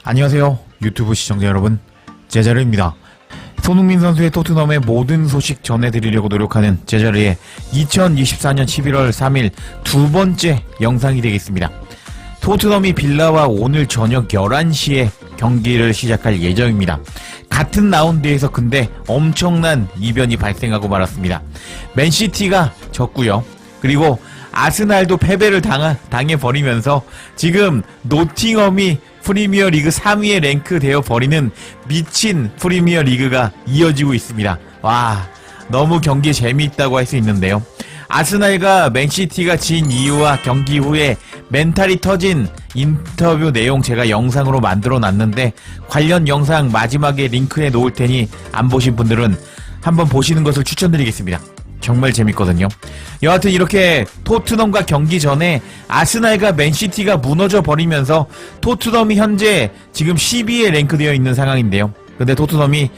안녕하세요 유튜브 시청자 여러분, 제자르입니다. 손흥민 선수의 토트넘의 모든 소식 전해드리려고 노력하는 제자르의 2024년 11월 3일 두 번째 영상이 되겠습니다. 토트넘이 빌라와 오늘 저녁 11시에 경기를 시작할 예정입니다. 같은 라운드에서 근데 엄청난 이변이 발생하고 말았습니다. 맨시티가 졌고요. 그리고 아스날도 패배를 당해버리면서 지금 노팅엄이 프리미어 리그 3위에 랭크되어 버리는 미친 프리미어 리그가 이어지고 있습니다. 와, 너무 경기 재미있다고 할 수 있는데요. 아스날과 맨시티가 진 이유와 경기 후에 멘탈이 터진 인터뷰 내용 제가 영상으로 만들어 놨는데 관련 영상 마지막에 링크해 놓을 테니 안 보신 분들은 한번 보시는 것을 추천드리겠습니다. 정말 재밌거든요. 여하튼 이렇게 토트넘과 경기 전에 아스날과 맨시티가 무너져 버리면서 토트넘이 현재 지금 12위에 랭크되어 있는 상황인데요. 근데 토트넘이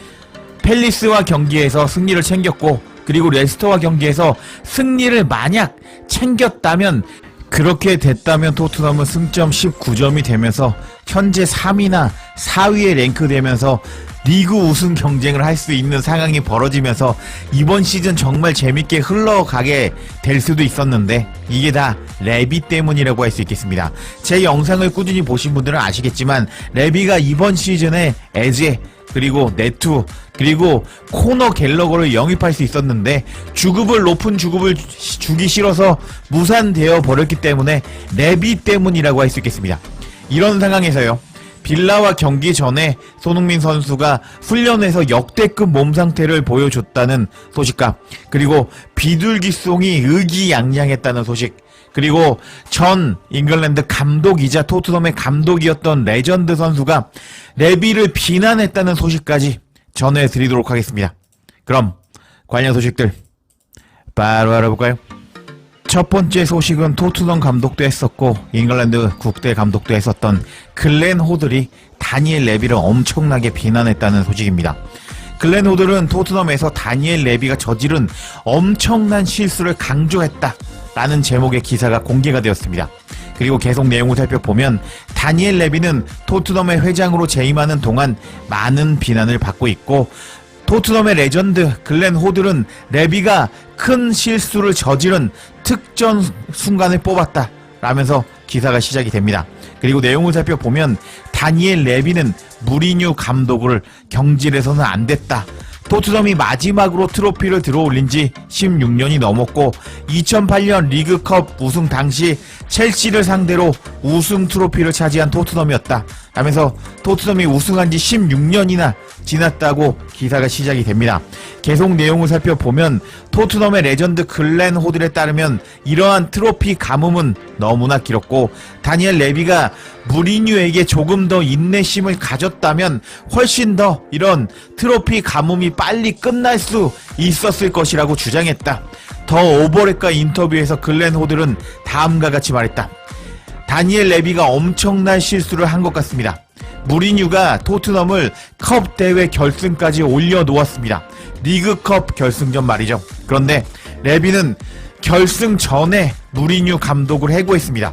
팰리스와 경기에서 승리를 챙겼고, 그리고 레스터와 경기에서 승리를 만약 챙겼다면, 그렇게 됐다면 토트넘은 승점 19점이 되면서 현재 3위나 4위에 랭크되면서 리그 우승 경쟁을 할 수 있는 상황이 벌어지면서 이번 시즌 정말 재밌게 흘러가게 될 수도 있었는데, 이게 다 레비 때문이라고 할 수 있겠습니다. 제 영상을 꾸준히 보신 분들은 아시겠지만 레비가 이번 시즌에 에제, 그리고 네투, 그리고 코너 갤러거를 영입할 수 있었는데 높은 주급을 주기 싫어서 무산되어 버렸기 때문에 레비 때문이라고 할 수 있겠습니다. 이런 상황에서요, 빌라와 경기 전에 손흥민 선수가 훈련에서 역대급 몸 상태를 보여줬다는 소식과, 그리고 비둘기송이 의기양양했다는 소식, 그리고 전 잉글랜드 감독이자 토트넘의 감독이었던 레전드 선수가 레비를 비난했다는 소식까지 전해드리도록 하겠습니다. 그럼 관련 소식들 바로 알아볼까요? 첫 번째 소식은 토트넘 감독도 했었고 잉글랜드 국대 감독도 했었던 글렌 호들이 다니엘 레비를 엄청나게 비난했다는 소식입니다. 글렌 호들은 토트넘에서 다니엘 레비가 저지른 엄청난 실수를 강조했다 라는 제목의 기사가 공개가 되었습니다. 그리고 계속 내용을 살펴보면 다니엘 레비는 토트넘의 회장으로 재임하는 동안 많은 비난을 받고 있고, 토트넘의 레전드 글렌 호들은 레비가 큰 실수를 저지른 특정 순간을 뽑았다 라면서 기사가 시작이 됩니다. 그리고 내용을 살펴보면 다니엘 레비는 무리뉴 감독을 경질해서는 안 됐다. 토트넘이 마지막으로 트로피를 들어올린 지 16년이 넘었고 2008년 리그컵 우승 당시 첼시를 상대로 우승 트로피를 차지한 토트넘이었다 하면서 토트넘이 우승한 지 16년이나 지났다고 기사가 시작이 됩니다. 계속 내용을 살펴보면 토트넘의 레전드 글렌 호들에 따르면 이러한 트로피 가뭄은 너무나 길었고, 다니엘 레비가 무리뉴에게 조금 더 인내심을 가졌다면 훨씬 더 이런 트로피 가뭄이 빨리 끝날 수 있었을 것이라고 주장했다. 더 오버랩과 인터뷰에서 글렌 호들은 다음과 같이 말했다. 다니엘 레비가 엄청난 실수를 한 것 같습니다. 무리뉴가 토트넘을 컵 대회 결승까지 올려놓았습니다. 리그컵 결승전 말이죠. 그런데 레비는 결승 전에 무리뉴 감독을 해고했습니다.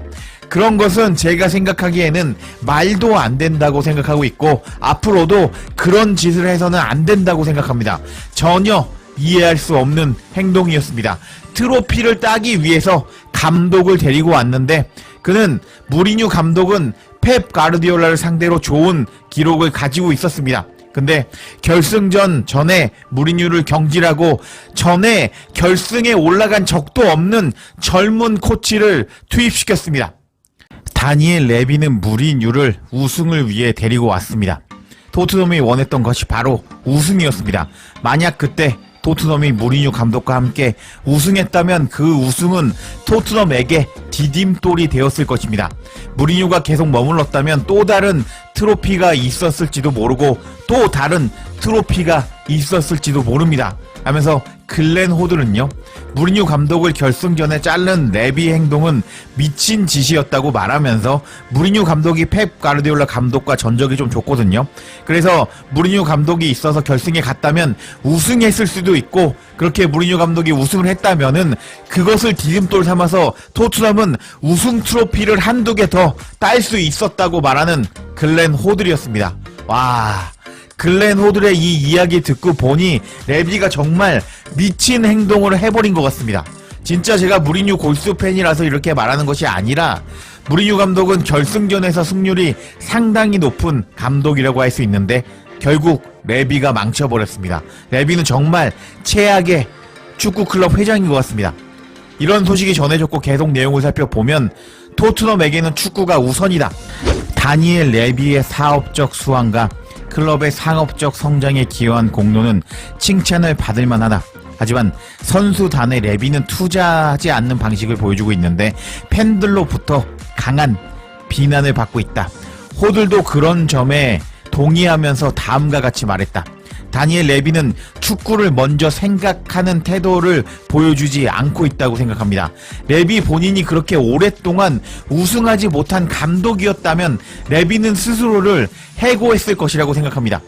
그런 것은 제가 생각하기에는 말도 안 된다고 생각하고 있고 앞으로도 그런 짓을 해서는 안 된다고 생각합니다. 전혀 이해할 수 없는 행동이었습니다. 트로피를 따기 위해서 감독을 데리고 왔는데, 그는 무리뉴 감독은 펩 가르디올라를 상대로 좋은 기록을 가지고 있었습니다. 근데 결승전 전에 무리뉴를 경질하고 전에 결승에 올라간 적도 없는 젊은 코치를 투입시켰습니다. 다니엘 레비는 무리뉴를 우승을 위해 데리고 왔습니다. 토트넘이 원했던 것이 바로 우승이었습니다. 만약 그때 토트넘이 무리뉴 감독과 함께 우승했다면 그 우승은 토트넘에게 디딤돌이 되었을 것입니다. 무리뉴가 계속 머물렀다면 또 다른 트로피가 있었을지도 모르고 또 다른 트로피가 있었을지도 모릅니다 하면서 글렌 호들은요, 무리뉴 감독을 결승전에 자른 레비의 행동은 미친 짓이었다고 말하면서, 무리뉴 감독이 펩 가르디올라 감독과 전적이 좀 좋거든요. 그래서 무리뉴 감독이 있어서 결승에 갔다면 우승했을 수도 있고, 그렇게 무리뉴 감독이 우승을 했다면은 그것을 디딤돌 삼아서 토트넘은 우승 트로피를 한두 개 더 딸 수 있었다고 말하는 글렌 호들이었습니다. 와, 글렌 호들의 이 이야기 듣고 보니 레비가 정말 미친 행동을 해버린 것 같습니다. 진짜 제가 무리뉴 골수 팬이라서 이렇게 말하는 것이 아니라 무리뉴 감독은 결승전에서 승률이 상당히 높은 감독이라고 할 수 있는데 결국 레비가 망쳐버렸습니다. 레비는 정말 최악의 축구클럽 회장인 것 같습니다. 이런 소식이 전해졌고 계속 내용을 살펴보면 토트넘에게는 축구가 우선이다. 다니엘 레비의 사업적 수완과 클럽의 상업적 성장에 기여한 공로는 칭찬을 받을 만하다. 하지만 선수단의 레비는 투자하지 않는 방식을 보여주고 있는데 팬들로부터 강한 비난을 받고 있다. 호들도 그런 점에 동의하면서 다음과 같이 말했다. 다니엘 레비는 축구를 먼저 생각하는 태도를 보여주지 않고 있다고 생각합니다. 레비 본인이 그렇게 오랫동안 우승하지 못한 감독이었다면 레비는 스스로를 해고했을 것이라고 생각합니다.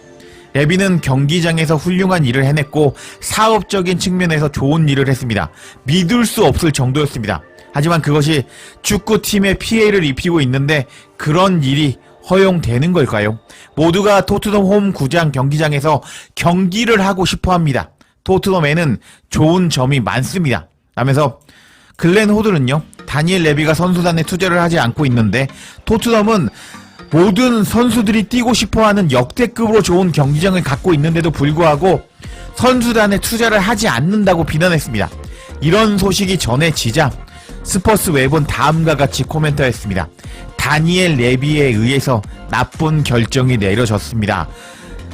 레비는 경기장에서 훌륭한 일을 해냈고 사업적인 측면에서 좋은 일을 했습니다. 믿을 수 없을 정도였습니다. 하지만 그것이 축구팀에 피해를 입히고 있는데 그런 일이 허용되는 걸까요? 모두가 토트넘 홈 구장 경기장에서 경기를 하고 싶어 합니다. 토트넘에는 좋은 점이 많습니다. 하면서 글렌 호들은요, 다니엘 레비가 선수단에 투자를 하지 않고 있는데 토트넘은 모든 선수들이 뛰고 싶어하는 역대급으로 좋은 경기장을 갖고 있는데도 불구하고 선수단에 투자를 하지 않는다고 비난했습니다. 이런 소식이 전해지자 스퍼스 웹은 다음과 같이 코멘트했습니다. 다니엘 레비에 의해서 나쁜 결정이 내려졌습니다.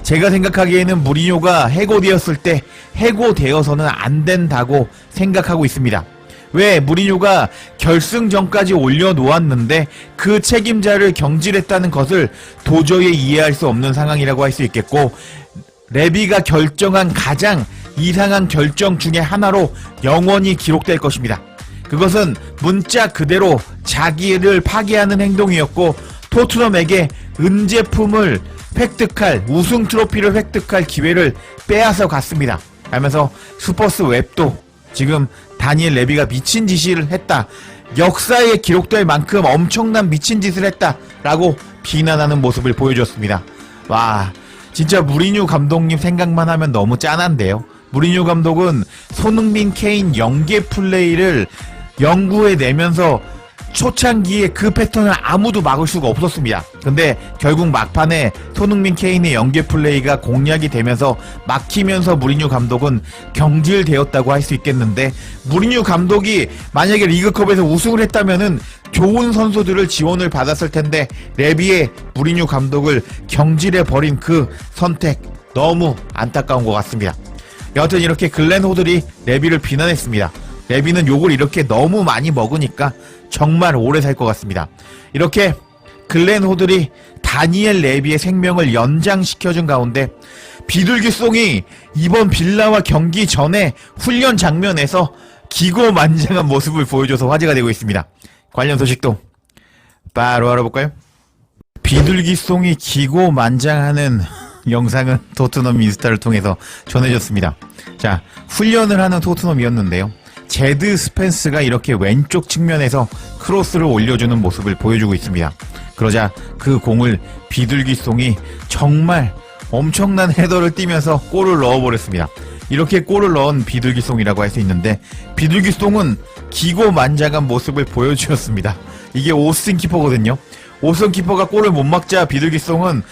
제가 생각하기에는 무리뉴가 해고되었을 때 해고되어서는 안 된다고 생각하고 있습니다. 왜 무리뉴가 결승전까지 올려놓았는데 그 책임자를 경질했다는 것을 도저히 이해할 수 없는 상황이라고 할 수 있겠고, 레비가 결정한 가장 이상한 결정 중에 하나로 영원히 기록될 것입니다. 그것은 문자 그대로 자기를 파괴하는 행동이었고 토트넘에게 은제품을 획득할, 우승 트로피를 획득할 기회를 빼앗아 갔습니다. 하면서 스퍼스 웹도 지금 다니엘 레비가 미친 짓을 했다, 역사에 기록될 만큼 엄청난 미친 짓을 했다라고 비난하는 모습을 보여줬습니다. 와, 진짜 무리뉴 감독님 생각만 하면 너무 짠한데요. 무리뉴 감독은 손흥민, 케인 연계 플레이를 연구해내면서 초창기에 그 패턴을 아무도 막을 수가 없었습니다. 근데 결국 막판에 손흥민, 케인의 연계 플레이가 공략이 되면서 막히면서 무리뉴 감독은 경질되었다고 할 수 있겠는데, 무리뉴 감독이 만약에 리그컵에서 우승을 했다면은 좋은 선수들을 지원을 받았을 텐데 레비의 무리뉴 감독을 경질해버린 그 선택 너무 안타까운 것 같습니다. 여하튼 이렇게 글렌 호들이 레비를 비난했습니다. 레비는 욕을 이렇게 너무 많이 먹으니까 정말 오래 살 것 같습니다. 이렇게 글렌 호들이 다니엘 레비의 생명을 연장시켜준 가운데 비둘기송이 이번 빌라와 경기 전에 훈련 장면에서 기고만장한 모습을 보여줘서 화제가 되고 있습니다. 관련 소식도 바로 알아볼까요? 비둘기송이 기고만장하는 영상은 토트넘 인스타를 통해서 전해졌습니다. 자, 훈련을 하는 토트넘이었는데요. 제드 스펜스가 이렇게 왼쪽 측면에서 크로스를 올려주는 모습을 보여주고 있습니다. 그러자 그 공을 비둘기송이 정말 엄청난 헤더를 띄면서 골을 넣어버렸습니다. 이렇게 골을 넣은 비둘기송이라고 할 수 있는데, 비둘기송은 기고만장한 모습을 보여주었습니다. 이게 오스틴 키퍼거든요. 오스틴 키퍼가 골을 못 막자 비둘기송은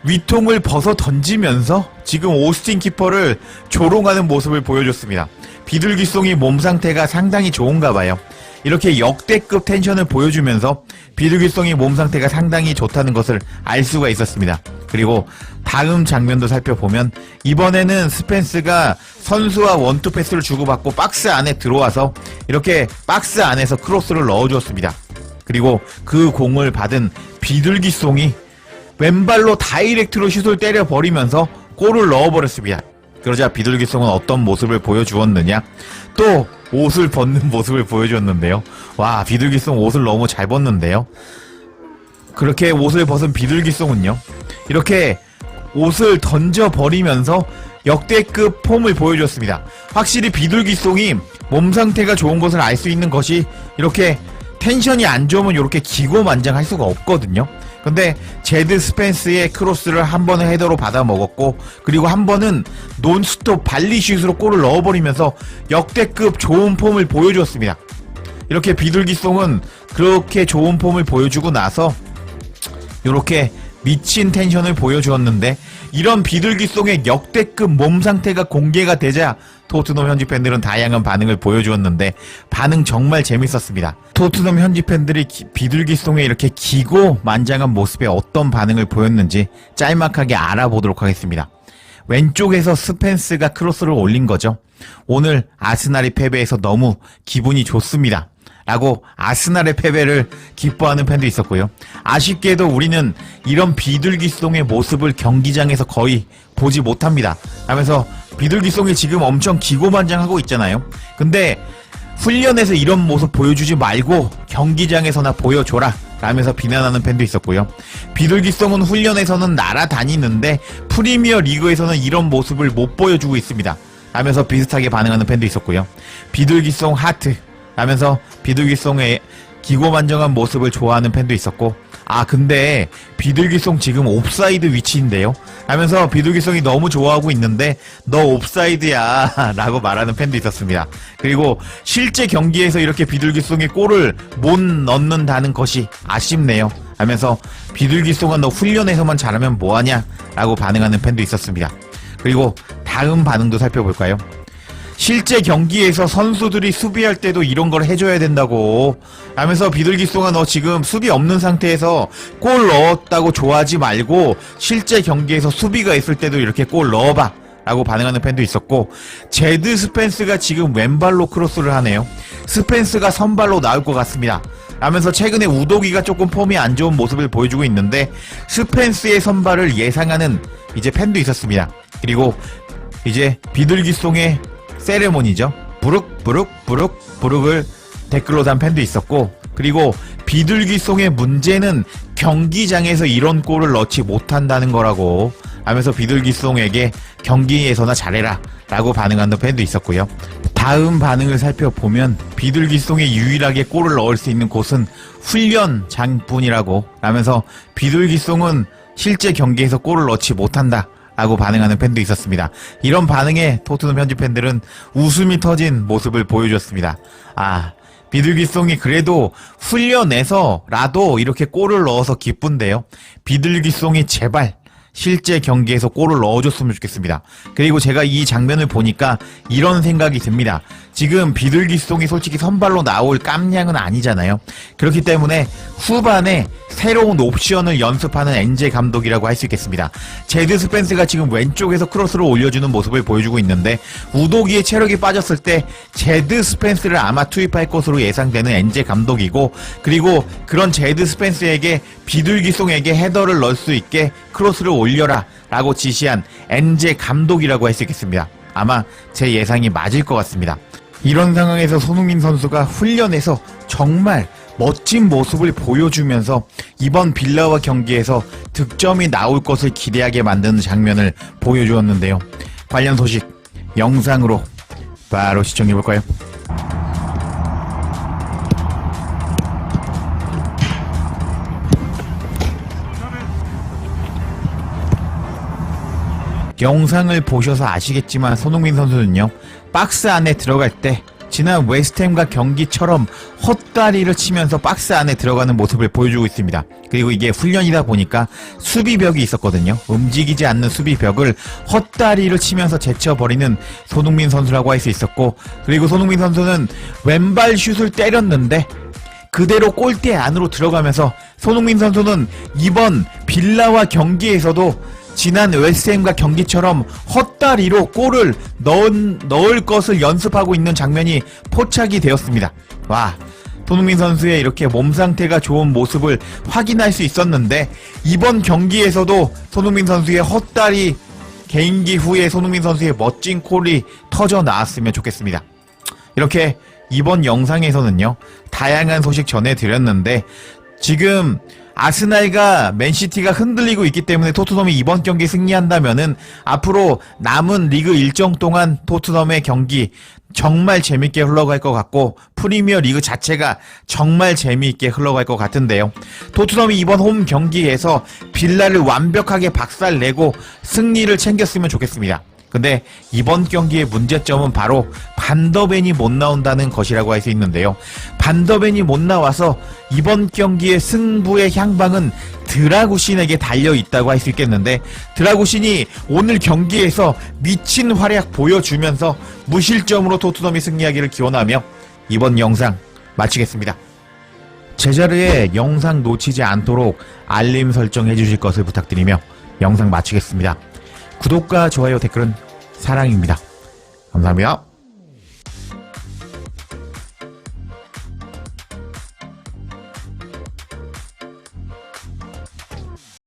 위통을 벗어 던지면서 지금 오스틴 키퍼를 조롱하는 모습을 보여줬습니다. 비둘기송이 몸 상태가 상당히 좋은가 봐요. 이렇게 역대급 텐션을 보여주면서 비둘기송이 몸 상태가 상당히 좋다는 것을 알 수가 있었습니다. 그리고 다음 장면도 살펴보면 이번에는 스펜스가 선수와 원투 패스를 주고받고 박스 안에 들어와서 이렇게 박스 안에서 크로스를 넣어주었습니다. 그리고 그 공을 받은 비둘기송이 왼발로 다이렉트로 슛을 때려버리면서 골을 넣어버렸습니다. 그러자 비둘기송은 어떤 모습을 보여주었느냐? 또 옷을 벗는 모습을 보여줬는데요. 와, 비둘기송 옷을 너무 잘 벗는데요. 그렇게 옷을 벗은 비둘기송은요, 이렇게 옷을 던져버리면서 역대급 폼을 보여줬습니다. 확실히 비둘기송이 몸 상태가 좋은 것을 알 수 있는 것이, 이렇게 텐션이 안 좋으면 이렇게 기고만장할 수가 없거든요. 근데 제드 스펜스의 크로스를 한 번은 헤더로 받아 먹었고, 그리고 한 번은 논스톱 발리슛으로 골을 넣어버리면서 역대급 좋은 폼을 보여주었습니다. 이렇게 비둘기송은 그렇게 좋은 폼을 보여주고 나서 이렇게 미친 텐션을 보여주었는데, 이런 비둘기송의 역대급 몸 상태가 공개가 되자 토트넘 현지 팬들은 다양한 반응을 보여주었는데, 반응 정말 재밌었습니다. 토트넘 현지 팬들이 비둘기송의 이렇게 기고만장한 모습에 어떤 반응을 보였는지 짤막하게 알아보도록 하겠습니다. 왼쪽에서 스펜스가 크로스를 올린 거죠. 오늘 아스날이 패배해서 너무 기분이 좋습니다 라고 아스날의 패배를 기뻐하는 팬도 있었고요. 아쉽게도 우리는 이런 비둘기송의 모습을 경기장에서 거의 보지 못합니다 하면서 비둘기송이 지금 엄청 기고만장하고 있잖아요. 근데 훈련에서 이런 모습 보여주지 말고 경기장에서나 보여줘라 라면서 비난하는 팬도 있었고요. 비둘기송은 훈련에서는 날아다니는데 프리미어 리그에서는 이런 모습을 못 보여주고 있습니다 하면서 비슷하게 반응하는 팬도 있었고요. 비둘기송 하트 하면서 비둘기송의 기고만장한 모습을 좋아하는 팬도 있었고, 아 근데 비둘기송 지금 옵사이드 위치인데요 하면서 비둘기송이 너무 좋아하고 있는데 너 옵사이드야 라고 말하는 팬도 있었습니다. 그리고 실제 경기에서 이렇게 비둘기송이 골을 못 넣는다는 것이 아쉽네요 하면서 비둘기송아 너 훈련에서만 잘하면 뭐하냐 라고 반응하는 팬도 있었습니다. 그리고 다음 반응도 살펴볼까요? 실제 경기에서 선수들이 수비할 때도 이런 걸 해줘야 된다고 하면서 비둘기송아 너 지금 수비 없는 상태에서 골 넣었다고 좋아하지 말고 실제 경기에서 수비가 있을 때도 이렇게 골 넣어봐 라고 반응하는 팬도 있었고, 제드 스펜스가 지금 왼발로 크로스를 하네요. 스펜스가 선발로 나올 것 같습니다 하면서 최근에 우도기가 조금 폼이 안 좋은 모습을 보여주고 있는데 스펜스의 선발을 예상하는 이제 팬도 있었습니다. 그리고 이제 비둘기송의 세레모니죠. 부룩을 댓글로 단 팬도 있었고, 그리고 비둘기송의 문제는 경기장에서 이런 골을 넣지 못한다는 거라고 하면서 비둘기송에게 경기에서나 잘해라 라고 반응하는 팬도 있었고요. 다음 반응을 살펴보면 비둘기송이 유일하게 골을 넣을 수 있는 곳은 훈련장뿐이라고 하면서 비둘기송은 실제 경기에서 골을 넣지 못한다 라고 반응하는 팬도 있었습니다. 이런 반응에 토트넘 현지 팬들은 웃음이 터진 모습을 보여줬습니다. 아, 비둘기송이 그래도 훈련에서라도 이렇게 골을 넣어서 기쁜데요. 비둘기송이 제발 실제 경기에서 골을 넣어줬으면 좋겠습니다. 그리고 제가 이 장면을 보니까 이런 생각이 듭니다. 지금 비둘기송이 솔직히 선발로 나올 깜냥은 아니잖아요. 그렇기 때문에 후반에 새로운 옵션을 연습하는 엔제 감독이라고 할 수 있겠습니다. 제드 스펜스가 지금 왼쪽에서 크로스를 올려주는 모습을 보여주고 있는데, 우도기의 체력이 빠졌을 때 제드 스펜스를 아마 투입할 것으로 예상되는 엔제 감독이고, 그리고 그런 제드 스펜스에게 비둘기송에게 헤더를 넣을 수 있게 크로스를 올려라 라고 지시한 엔제 감독이라고 할 수 있겠습니다. 아마 제 예상이 맞을 것 같습니다. 이런 상황에서 손흥민 선수가 훈련에서 정말 멋진 모습을 보여주면서 이번 빌라와 경기에서 득점이 나올 것을 기대하게 만드는 장면을 보여주었는데요. 관련 소식 영상으로 바로 시청해볼까요? 영상을 보셔서 아시겠지만 손흥민 선수는요, 박스 안에 들어갈 때 지난 웨스트햄과 경기처럼 헛다리를 치면서 박스 안에 들어가는 모습을 보여주고 있습니다. 그리고 이게 훈련이다 보니까 수비벽이 있었거든요. 움직이지 않는 수비벽을 헛다리를 치면서 제쳐버리는 손흥민 선수라고 할 수 있었고, 그리고 손흥민 선수는 왼발 슛을 때렸는데 그대로 골대 안으로 들어가면서 손흥민 선수는 이번 빌라와 경기에서도 지난 웨스트햄과 경기처럼 헛다리로 골을 넣을 것을 연습하고 있는 장면이 포착이 되었습니다. 와, 손흥민 선수의 이렇게 몸 상태가 좋은 모습을 확인할 수 있었는데, 이번 경기에서도 손흥민 선수의 헛다리 개인기 후에 손흥민 선수의 멋진 골이 터져 나왔으면 좋겠습니다. 이렇게 이번 영상에서는요, 다양한 소식 전해드렸는데 지금 아스날과 맨시티가 흔들리고 있기 때문에 토트넘이 이번 경기 승리한다면은 앞으로 남은 리그 일정 동안 토트넘의 경기 정말 재밌게 흘러갈 것 같고 프리미어 리그 자체가 정말 재미있게 흘러갈 것 같은데요. 토트넘이 이번 홈 경기에서 빌라를 완벽하게 박살내고 승리를 챙겼으면 좋겠습니다. 근데 이번 경기의 문제점은 바로 반더벤이 못 나온다는 것이라고 할 수 있는데요. 반더벤이 못 나와서 이번 경기의 승부의 향방은 드라구신에게 달려있다고 할 수 있겠는데, 드라구신이 오늘 경기에서 미친 활약 보여주면서 무실점으로 토트넘이 승리하기를 기원하며 이번 영상 마치겠습니다. 제자리에 영상 놓치지 않도록 알림 설정해 주실 것을 부탁드리며 영상 마치겠습니다. 구독과 좋아요, 댓글은 사랑입니다. 감사합니다.